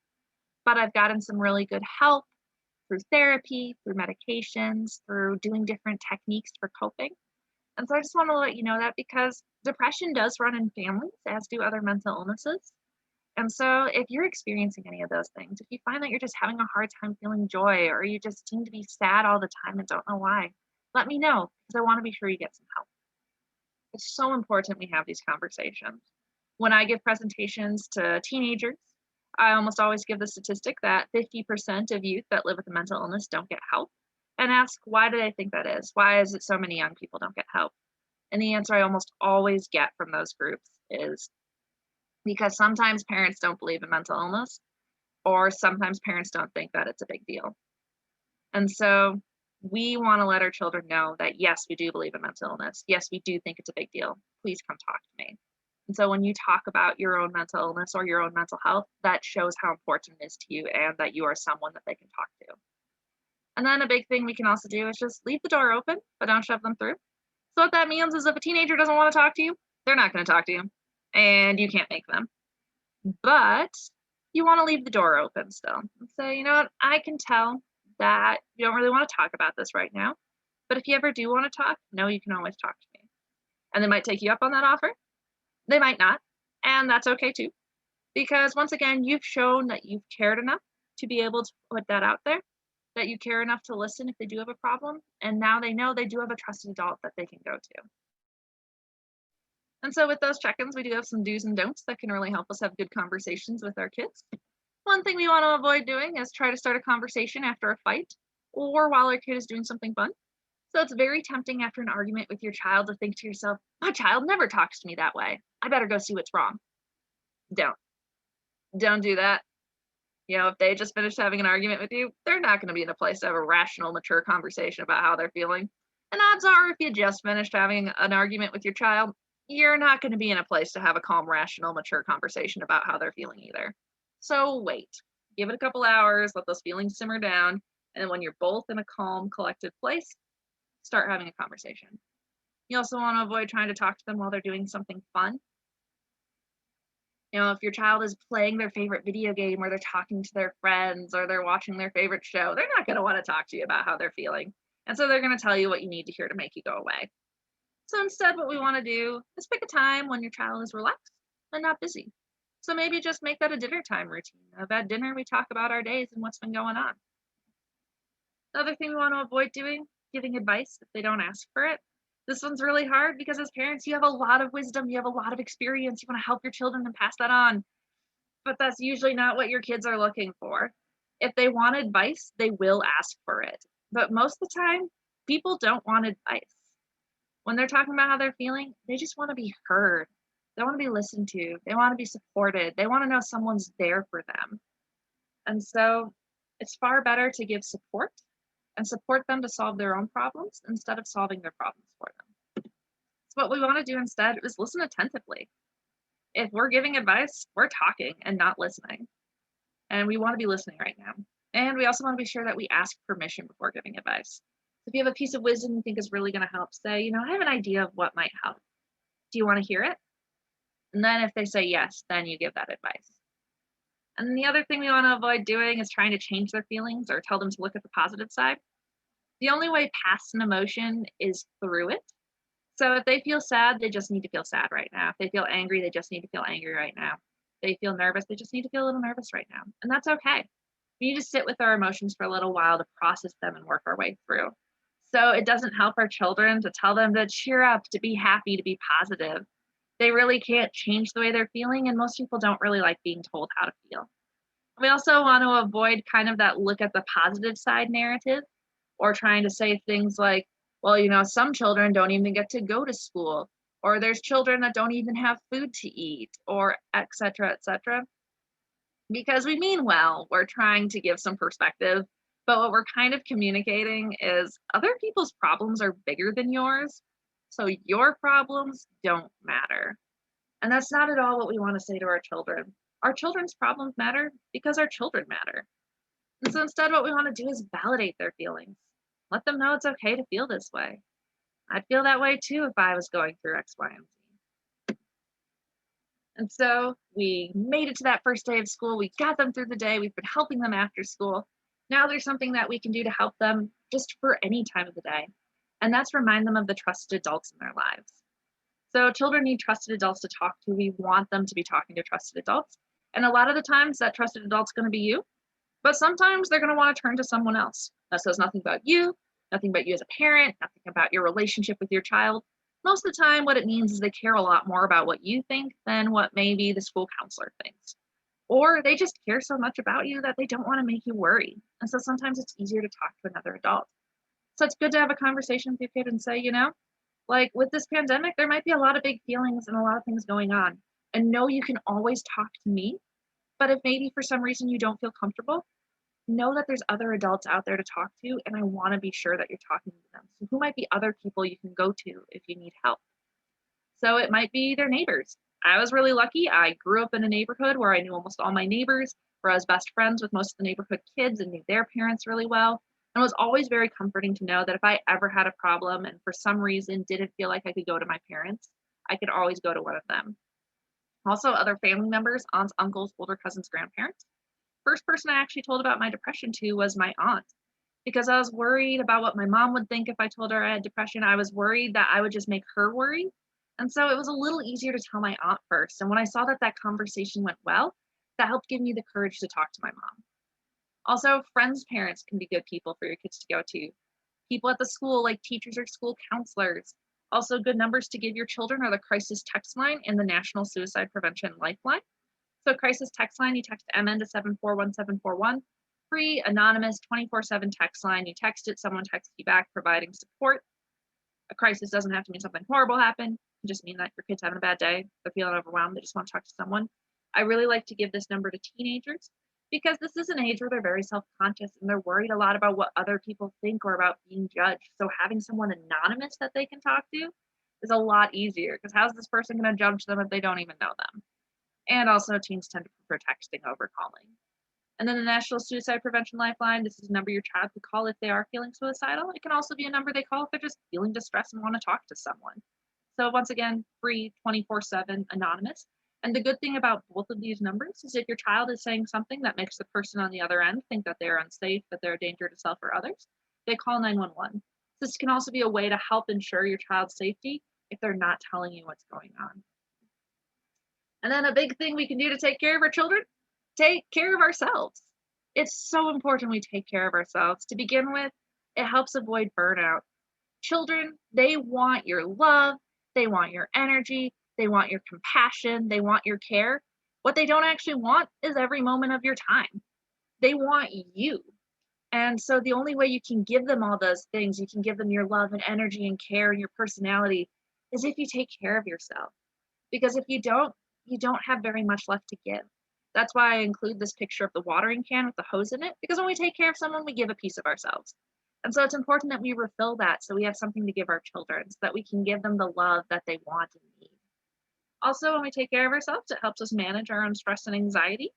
S2: But I've gotten some really good help through therapy, through medications, through doing different techniques for coping. And so I just want to let you know that because depression does run in families, as do other mental illnesses. And so if you're experiencing any of those things, if you find that you're just having a hard time feeling joy or you just seem to be sad all the time and don't know why, let me know because I want to be sure you get some help. It's so important we have these conversations. When I give presentations to teenagers, I almost always give the statistic that 50% of youth that live with a mental illness don't get help and ask, why do they think that is? Why is it so many young people don't get help? And the answer I almost always get from those groups is because sometimes parents don't believe in mental illness, or sometimes parents don't think that it's a big deal. And so we want to let our children know that yes, we do believe in mental illness. Yes, we do think it's a big deal. Please come talk to me. And so when you talk about your own mental illness or your own mental health, that shows how important it is to you and that you are someone that they can talk to. And then a big thing we can also do is just leave the door open, but don't shove them through. So what that means is if a teenager doesn't want to talk to you, they're not going to talk to you, and you can't make them. But you want to leave the door open still and say, you know what, I can tell that you don't really want to talk about this right now. But if you ever do want to talk, no, you can always talk to me. And they might take you up on that offer. They might not. And that's okay too. Because once again, you've shown that you've cared enough to be able to put that out there, that you care enough to listen if they do have a problem. And now they know they do have a trusted adult that they can go to. And so with those check-ins, we do have some do's and don'ts that can really help us have good conversations with our kids. One thing we want to avoid doing is try to start a conversation after a fight or while our kid is doing something fun. So it's very tempting after an argument with your child to think to yourself, my child never talks to me that way. I better go see what's wrong. Don't. Don't do that. You know, if they just finished having an argument with you, they're not going to be in a place to have a rational, mature conversation about how they're feeling. And odds are, if you just finished having an argument with your child, you're not going to be in a place to have a calm, rational, mature conversation about how they're feeling either. So wait, give it a couple hours, let those feelings simmer down, and then when you're both in a calm, collected place, start having a conversation. You also want to avoid trying to talk to them while they're doing something fun. You know, if your child is playing their favorite video game or they're talking to their friends or they're watching their favorite show, they're not going to want to talk to you about how they're feeling. And so they're going to tell you what you need to hear to make you go away. So instead, what we want to do is pick a time when your child is relaxed and not busy. So maybe just make that a dinner time routine. At dinner, we talk about our days and what's been going on. The other thing we want to avoid doing, giving advice if they don't ask for it. This one's really hard because as parents, you have a lot of wisdom, you have a lot of experience, you want to help your children and pass that on. But that's usually not what your kids are looking for. If they want advice, they will ask for it. But most of the time, people don't want advice. When they're talking about how they're feeling, they just want to be heard. They want to be listened to. They want to be supported. They want to know someone's there for them. And so it's far better to give support and support them to solve their own problems instead of solving their problems for them. So what we want to do instead is listen attentively. If we're giving advice, we're talking and not listening. And we want to be listening right now. And we also want to be sure that we ask permission before giving advice. If you have a piece of wisdom you think is really going to help, say, you know, I have an idea of what might help. Do you want to hear it? And then if they say yes, then you give that advice. And then the other thing we want to avoid doing is trying to change their feelings or tell them to look at the positive side. The only way past an emotion is through it. So if they feel sad, they just need to feel sad right now. If they feel angry, they just need to feel angry right now. If they feel nervous, they just need to feel a little nervous right now. And that's okay. We need to sit with our emotions for a little while to process them and work our way through. So it doesn't help our children to tell them to cheer up, to be happy, to be positive. They really can't change the way they're feeling, and most people don't really like being told how to feel. We also want to avoid kind of that look at the positive side narrative or trying to say things like, well, you know, some children don't even get to go to school, or there's children that don't even have food to eat, or et cetera, et cetera. Because we mean well, we're trying to give some perspective, but what we're kind of communicating is other people's problems are bigger than yours, so your problems don't matter. And that's not at all what we want to say to our children. Our children's problems matter because our children matter. And so instead, what we want to do is validate their feelings. Let them know it's okay to feel this way. I'd feel that way too if I was going through X, Y, and Z. And so we made it to that first day of school. We got them through the day. We've been helping them after school. Now there's something that we can do to help them just for any time of the day. And that's remind them of the trusted adults in their lives. So children need trusted adults to talk to. We want them to be talking to trusted adults. And a lot of the times that trusted adult's going to be you, but sometimes they're going to want to turn to someone else that says nothing about you, nothing about you as a parent, nothing about your relationship with your child. Most of the time, what it means is they care a lot more about what you think than what maybe the school counselor thinks. Or they just care so much about you that they don't want to make you worry. And so sometimes it's easier to talk to another adult. So it's good to have a conversation with your kid and say, like with this pandemic, there might be a lot of big feelings and a lot of things going on. And no, you can always talk to me. But if maybe for some reason you don't feel comfortable, know that there's other adults out there to talk to. And I want to be sure that you're talking to them. So who might be other people you can go to if you need help? So it might be their neighbors. I was really lucky. I grew up in a neighborhood where I knew almost all my neighbors, where I was best friends with most of the neighborhood kids and knew their parents really well. And it was always very comforting to know that if I ever had a problem and for some reason didn't feel like I could go to my parents, I could always go to one of them. Also, other family members, aunts, uncles, older cousins, grandparents. First person I actually told about my depression to was my aunt because I was worried about what my mom would think if I told her I had depression. I was worried that I would just make her worry. And so it was a little easier to tell my aunt first. And when I saw that that conversation went well, that helped give me the courage to talk to my mom. Also, friends' parents can be good people for your kids to go to. People at the school, like teachers or school counselors. Also, good numbers to give your children are the crisis text line and the National Suicide Prevention Lifeline. So crisis text line, you text MN to 741741. Free, anonymous, 24/7 text line. You text it, someone texts you back providing support. A crisis doesn't have to mean something horrible happened. It just mean that your kid's having a bad day. They're feeling overwhelmed. They just want to talk to someone. I really like to give this number to teenagers because this is an age where they're very self-conscious and they're worried a lot about what other people think or about being judged. So having someone anonymous that they can talk to is a lot easier because how's this person going to judge them if they don't even know them? And also, teens tend to prefer texting over calling. And then the National Suicide Prevention Lifeline, this is a number your child could call if they are feeling suicidal. It can also be a number they call if they're just feeling distressed and want to talk to someone. So, once again, free, 24/7, anonymous. And the good thing about both of these numbers is if your child is saying something that makes the person on the other end think that they're unsafe, that they're a danger to self or others, they call 911. This can also be a way to help ensure your child's safety if they're not telling you what's going on. And then a big thing we can do to take care of our children, take care of ourselves. It's so important we take care of ourselves. To begin with, it helps avoid burnout. Children, they want your love, they want your energy, they want your compassion, they want your care. What they don't actually want is every moment of your time. They want you. And so the only way you can give them all those things, you can give them your love and energy and care and your personality, is if you take care of yourself. Because if you don't have very much left to give. That's why I include this picture of the watering can with the hose in it, because when we take care of someone, we give a piece of ourselves. And so it's important that we refill that so we have something to give our children, so that we can give them the love that they want and need. Also, when we take care of ourselves, it helps us manage our own stress and anxiety.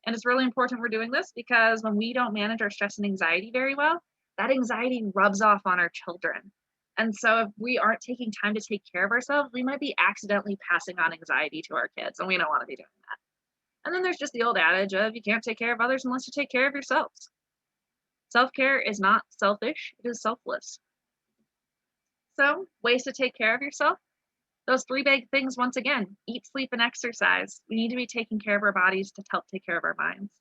S2: And it's really important we're doing this because when we don't manage our stress and anxiety very well, that anxiety rubs off on our children. And so if we aren't taking time to take care of ourselves, we might be accidentally passing on anxiety to our kids, and we don't want to be doing that. And then there's just the old adage of you can't take care of others unless you take care of yourselves. Self care is not selfish, it is selfless. So, ways to take care of yourself. Those three big things, once again, eat, sleep, and exercise. We need to be taking care of our bodies to help take care of our minds.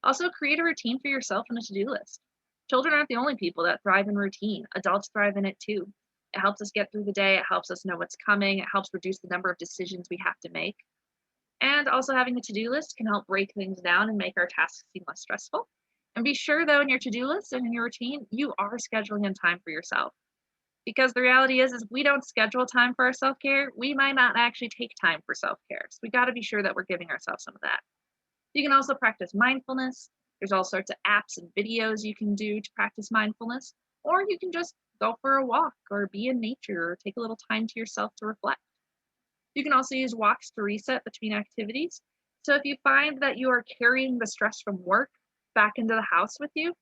S2: Also, create a routine for yourself and a to do list. Children aren't the only people that thrive in routine, adults thrive in it too. It helps us get through the day, it helps us know what's coming, it helps reduce the number of decisions we have to make. And also, having a to do list can help break things down and make our tasks seem less stressful. And be sure, though, in your to do list and in your routine, you are scheduling in time for yourself. Because the reality is we don't schedule time for our self care, we might not actually take time for self care. So we got to be sure that we're giving ourselves some of that. You can also practice mindfulness. There's all sorts of apps and videos you can do to practice mindfulness, or you can just go for a walk or be in nature or take a little time to yourself to reflect. You can also use walks to reset between activities. So if you find that you are carrying the stress from work back into the house with you,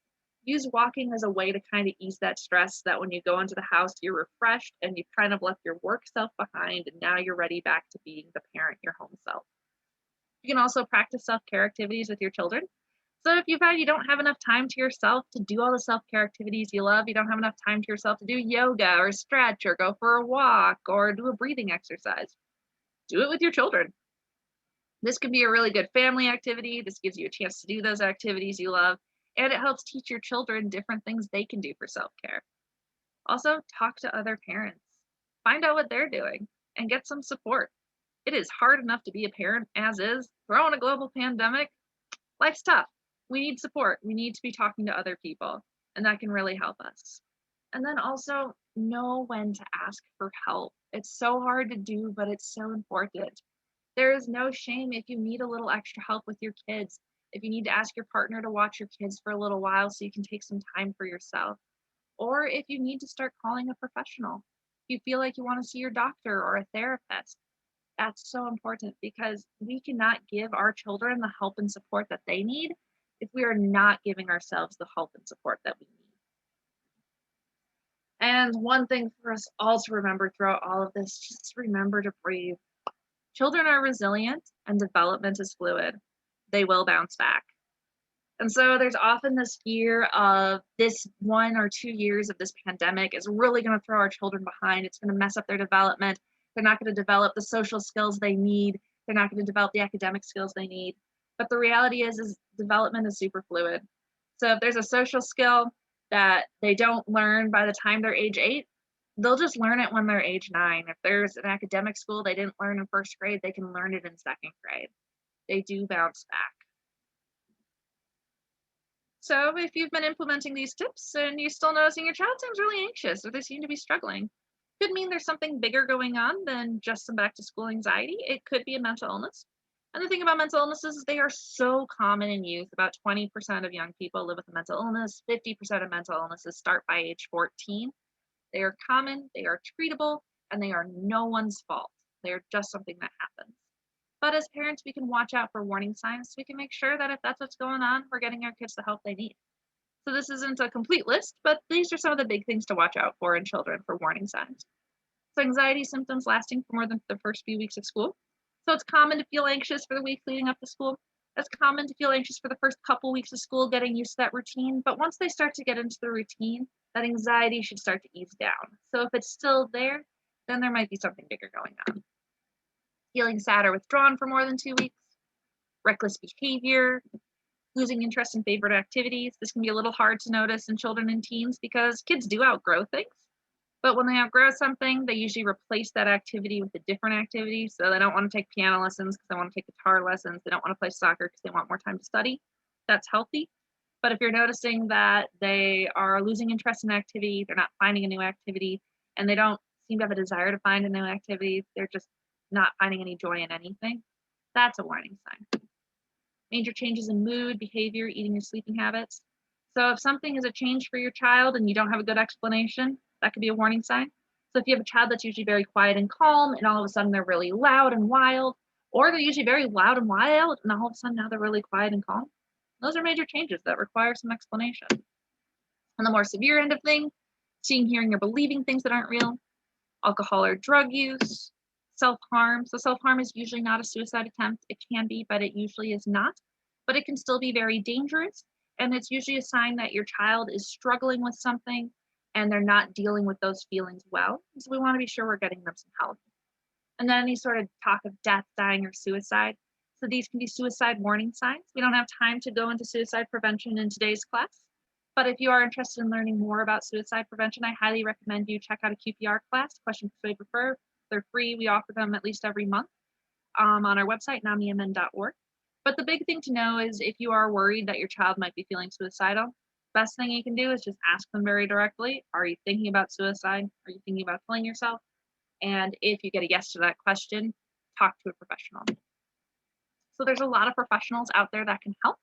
S2: use walking as a way to kind of ease that stress that when you go into the house, you're refreshed and you've kind of left your work self behind and now you're ready back to being the parent, your home self. You can also practice self-care activities with your children. So if you find you don't have enough time to yourself to do all the self-care activities you love, you don't have enough time to yourself to do yoga or stretch or go for a walk or do a breathing exercise, do it with your children. This can be a really good family activity. This gives you a chance to do those activities you love, and it helps teach your children different things they can do for self-care. Also, talk to other parents. Find out what they're doing and get some support. It is hard enough to be a parent as is. Throw in a global pandemic, life's tough. We need support. We need to be talking to other people, and that can really help us. And then also know when to ask for help. It's so hard to do, but it's so important. There is no shame if you need a little extra help with your kids, if you need to ask your partner to watch your kids for a little while so you can take some time for yourself, or if you need to start calling a professional. If you feel like you want to see your doctor or a therapist, that's so important because we cannot give our children the help and support that they need if we are not giving ourselves the help and support that we need. And one thing for us all to remember throughout all of this, just remember to breathe. Children are resilient and development is fluid. They will bounce back. And so there's often this fear of this 1 or 2 years of this pandemic is really going to throw our children behind. It's going to mess up their development. They're not going to develop the social skills they need. They're not going to develop the academic skills they need. But the reality is development is super fluid. So if there's a social skill that they don't learn by the time they're age 8, they'll just learn it when they're age 9. If there's an academic school they didn't learn in first grade, they can learn it in second grade. They do bounce back. So if you've been implementing these tips and you're still noticing your child seems really anxious or they seem to be struggling, could mean there's something bigger going on than just some back to school anxiety. It could be a mental illness. And the thing about mental illnesses is they are so common in youth. About 20% of young people live with a mental illness. 50% of mental illnesses start by age 14. They are common, they are treatable, and they are no one's fault. They are just something that happens. But as parents, we can watch out for warning signs so we can make sure that if that's what's going on, we're getting our kids the help they need. So this isn't a complete list, but these are some of the big things to watch out for in children for warning signs. So anxiety symptoms lasting for more than the first few weeks of school. So it's common to feel anxious for the weeks leading up to school. It's common to feel anxious for the first couple weeks of school, getting used to that routine. But once they start to get into the routine, that anxiety should start to ease down. So if it's still there, then there might be something bigger going on. Feeling sad or withdrawn for more than 2 weeks, reckless behavior, losing interest in favorite activities. This can be a little hard to notice in children and teens because kids do outgrow things. But when they outgrow something, they usually replace that activity with a different activity. So they don't want to take piano lessons because they want to take guitar lessons. They don't want to play soccer because they want more time to study. That's healthy. But if you're noticing that they are losing interest in activity, they're not finding a new activity, and they don't seem to have a desire to find a new activity, they're just not finding any joy in anything, that's a warning sign. Major changes in mood, behavior, eating or sleeping habits. So if something is a change for your child and you don't have a good explanation, that could be a warning sign. So if you have a child that's usually very quiet and calm, and all of a sudden they're really loud and wild, or they're usually very loud and wild, and all of a sudden now they're really quiet and calm, those are major changes that require some explanation. On the more severe end of things, seeing, hearing, or believing things that aren't real, alcohol or drug use, self harm. So, self harm is usually not a suicide attempt. It can be, but it usually is not. But it can still be very dangerous. And it's usually a sign that your child is struggling with something and they're not dealing with those feelings well. So, we want to be sure we're getting them some help. And then any sort of talk of death, dying, or suicide. So, these can be suicide warning signs. We don't have time to go into suicide prevention in today's class. But if you are interested in learning more about suicide prevention, I highly recommend you check out a QPR class, Question Persuade Refer. They're free. We offer them at least every month on our website, namimn.org. But the big thing to know is if you are worried that your child might be feeling suicidal, best thing you can do is just ask them very directly, are you thinking about suicide? Are you thinking about killing yourself? And if you get a yes to that question, talk to a professional. So there's a lot of professionals out there that can help.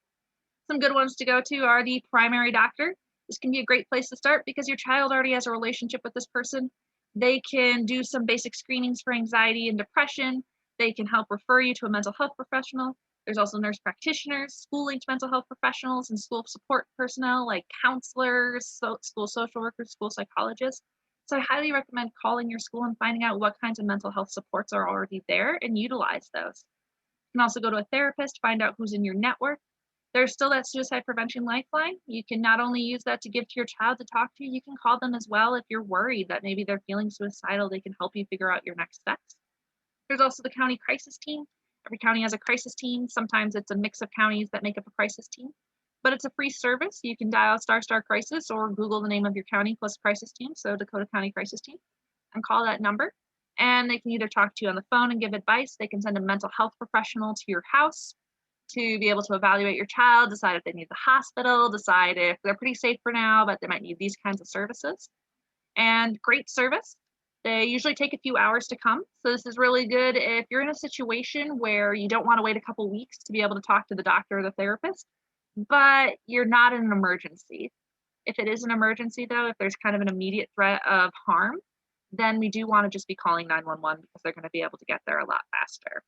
S2: Some good ones to go to are the primary doctor. This can be a great place to start because your child already has a relationship with this person. They can do some basic screenings for anxiety and depression. They can help refer you to a mental health professional. There's also nurse practitioners, school linked mental health professionals, and school support personnel like counselors, school social workers, school psychologists. So I highly recommend calling your school and finding out what kinds of mental health supports are already there and utilize those. You can also go to a therapist, find out who's in your network. There's still that suicide prevention lifeline. You can not only use that to give to your child to talk to, you can call them as well if you're worried that maybe they're feeling suicidal. They can help you figure out your next steps. There's also the county crisis team. Every county has a crisis team. Sometimes it's a mix of counties that make up a crisis team. but it's a free service. You can dial star crisis or Google the name of your county close crisis team, so Dakota County Crisis Team, and call that number. And they can either talk to you on the phone and give advice. They can send a mental health professional to your house to be able to evaluate your child, decide if they need the hospital, decide if they're pretty safe for now, but they might need these kinds of services. And great service. They usually take a few hours to come. So this is really good if you're in a situation where you don't want to wait a couple weeks to be able to talk to the doctor or the therapist, but you're not in an emergency. If it is an emergency, though, if there's kind of an immediate threat of harm, then we do want to just be calling 911 because they're going to be able to get there a lot faster.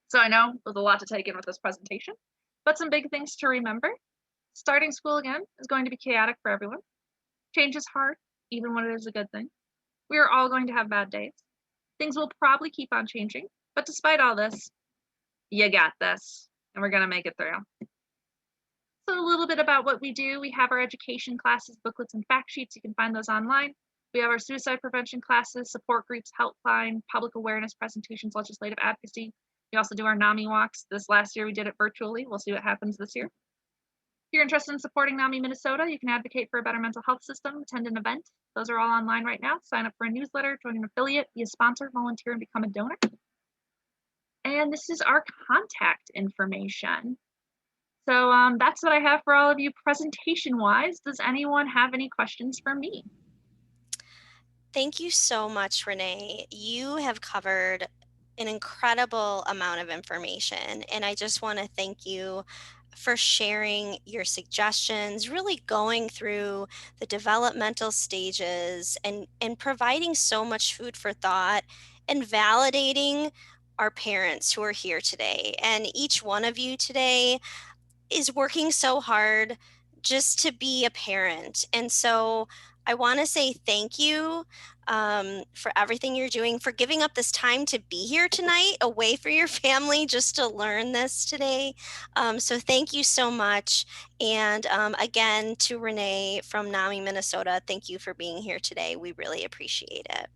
S2: So I know there's a lot to take in with this presentation, but some big things to remember. Starting school again is going to be chaotic for everyone. Change is hard, even when it is a good thing. We are all going to have bad days. Things will probably keep on changing, but despite all this, you got this, and we're going to make it through. So a little bit about what we do. We have our education classes, booklets, and fact sheets. You can find those online. We have our suicide prevention classes, support groups, helpline, public awareness presentations, legislative advocacy. We also do our NAMI walks. This last year we did it virtually. We'll see what happens this year. If you're interested in supporting NAMI Minnesota, you can advocate for a better mental health system, attend an event. Those are all online right now. Sign up for a newsletter, join an affiliate, be a sponsor, volunteer, and become a donor. And this is our contact information. So that's what I have for all of you presentation-wise. Does anyone have any questions for me?
S1: Thank you so much, Renee. You have covered an incredible amount of information, and I just want to thank you for sharing your suggestions, really going through the developmental stages and providing so much food for thought and validating our parents who are here today. And each one of you today is working so hard just to be a parent. And so I want to say thank you for everything you're doing, for giving up this time to be here tonight, away from your family, just to learn this today. So thank you so much. And again, to Renee from NAMI, Minnesota, thank you for being here today. We really appreciate it.